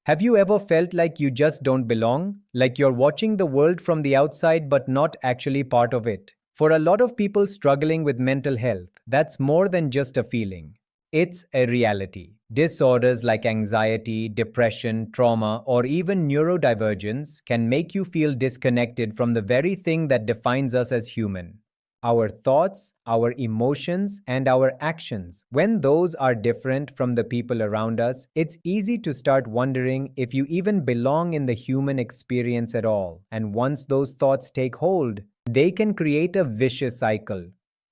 Have you ever felt like you just don't belong? Like you're watching the world from the outside but not actually part of it? For a lot of people struggling with mental health, that's more than just a feeling. It's a reality. Disorders like anxiety, depression, trauma, or even neurodivergence can make you feel disconnected from the very thing that defines us as human: our thoughts, our emotions, and our actions. When those are different from the people around us, it's easy to start wondering if you even belong in the human experience at all. And once those thoughts take hold, they can create a vicious cycle.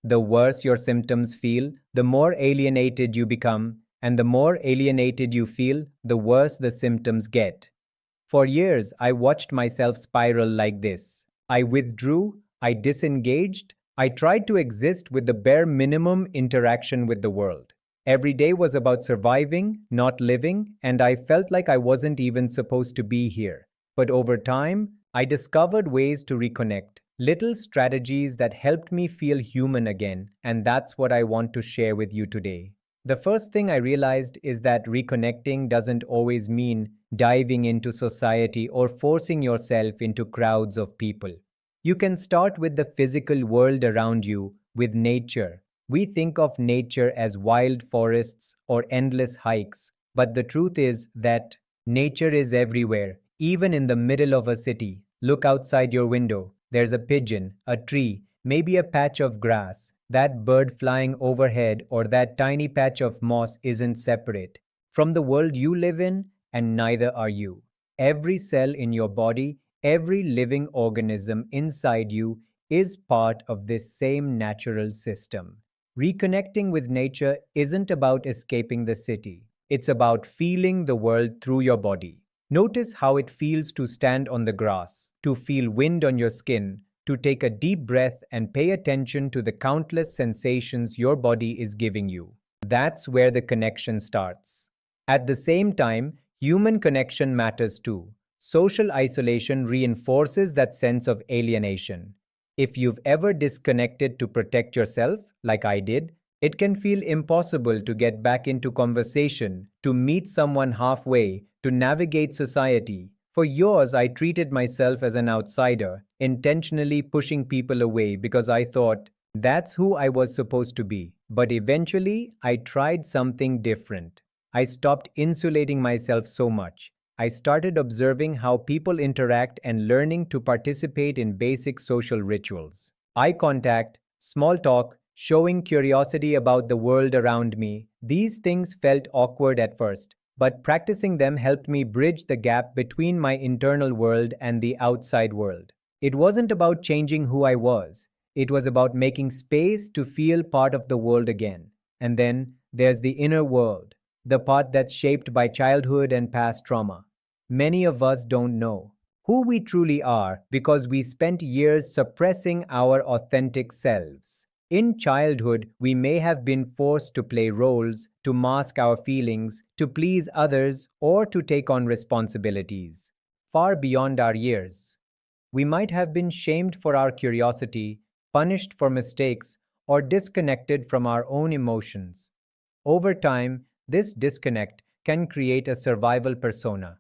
The worse your symptoms feel, the more alienated you become, and the more alienated you feel, the worse the symptoms get. For years, I watched myself spiral like this. I withdrew, I disengaged, I tried to exist with the bare minimum interaction with the world. Every day was about surviving, not living, and I felt like I wasn't even supposed to be here. But over time, I discovered ways to reconnect, little strategies that helped me feel human again, and that's what I want to share with you today. The first thing I realized is that reconnecting doesn't always mean diving into society or forcing yourself into crowds of people. You can start with the physical world around you, with nature. We think of nature as wild forests or endless hikes, but the truth is that nature is everywhere, even in the middle of a city. Look outside your window. There's a pigeon, a tree, maybe a patch of grass. That bird flying overhead or that tiny patch of moss isn't separate from the world you live in, and neither are you. Every cell in your body, every living organism inside you is part of this same natural system. Reconnecting with nature isn't about escaping the city. It's about feeling the world through your body. Notice how it feels to stand on the grass, to feel wind on your skin, to take a deep breath and pay attention to the countless sensations your body is giving you. That's where the connection starts. At the same time, human connection matters too. Social isolation reinforces that sense of alienation. If you've ever disconnected to protect yourself, like I did, it can feel impossible to get back into conversation, to meet someone halfway, to navigate society. For years, I treated myself as an outsider, intentionally pushing people away because I thought that's who I was supposed to be. But eventually, I tried something different. I stopped insulating myself so much. I started observing how people interact and learning to participate in basic social rituals. Eye contact, small talk, showing curiosity about the world around me. These things felt awkward at first, but practicing them helped me bridge the gap between my internal world and the outside world. It wasn't about changing who I was. It was about making space to feel part of the world again. And then there's the inner world, the part that's shaped by childhood and past trauma. Many of us don't know who we truly are because we spent years suppressing our authentic selves. In childhood, we may have been forced to play roles, to mask our feelings, to please others, or to take on responsibilities far beyond our years. We might have been shamed for our curiosity, punished for mistakes, or disconnected from our own emotions. Over time, this disconnect can create a survival persona,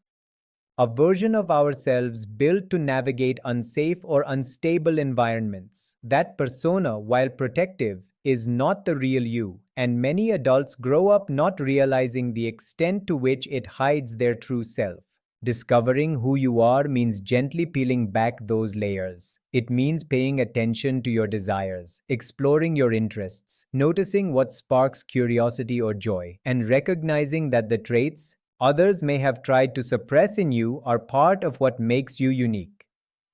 a version of ourselves built to navigate unsafe or unstable environments. That persona, while protective, is not the real you, and many adults grow up not realizing the extent to which it hides their true self. Discovering who you are means gently peeling back those layers. It means paying attention to your desires, exploring your interests, noticing what sparks curiosity or joy, and recognizing that the traits others may have tried to suppress in you are part of what makes you unique.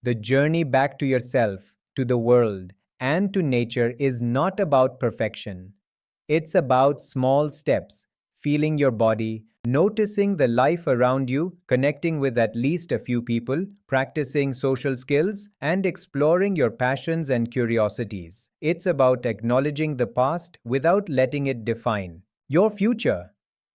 The journey back to yourself, to the world, and to nature is not about perfection. It's about small steps, feeling your body, noticing the life around you, connecting with at least a few people, practicing social skills, and exploring your passions and curiosities. It's about acknowledging the past without letting it define your future.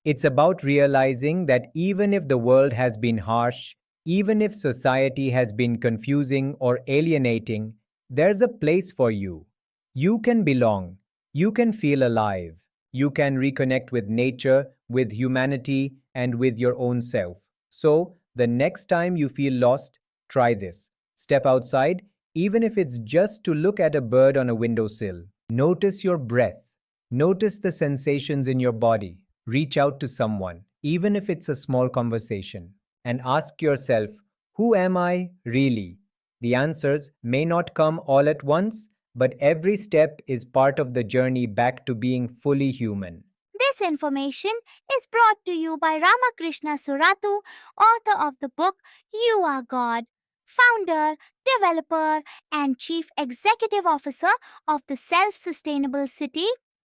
It's about realizing that even if the world has been harsh, even if society has been confusing or alienating, there's a place for you. You can belong. You can feel alive. You can reconnect with nature, with humanity, and with your own self. So, the next time you feel lost, try this. Step outside, even if it's just to look at a bird on a windowsill. Notice your breath. Notice the sensations in your body. Reach out to someone, even if it's a small conversation, and ask yourself, who am I really? The answers may not come all at once, but every step is part of the journey back to being fully human. This information is brought to you by Ramakrishna Surathu, author of the book You Are God, founder, developer, and chief executive officer of the self sustainable city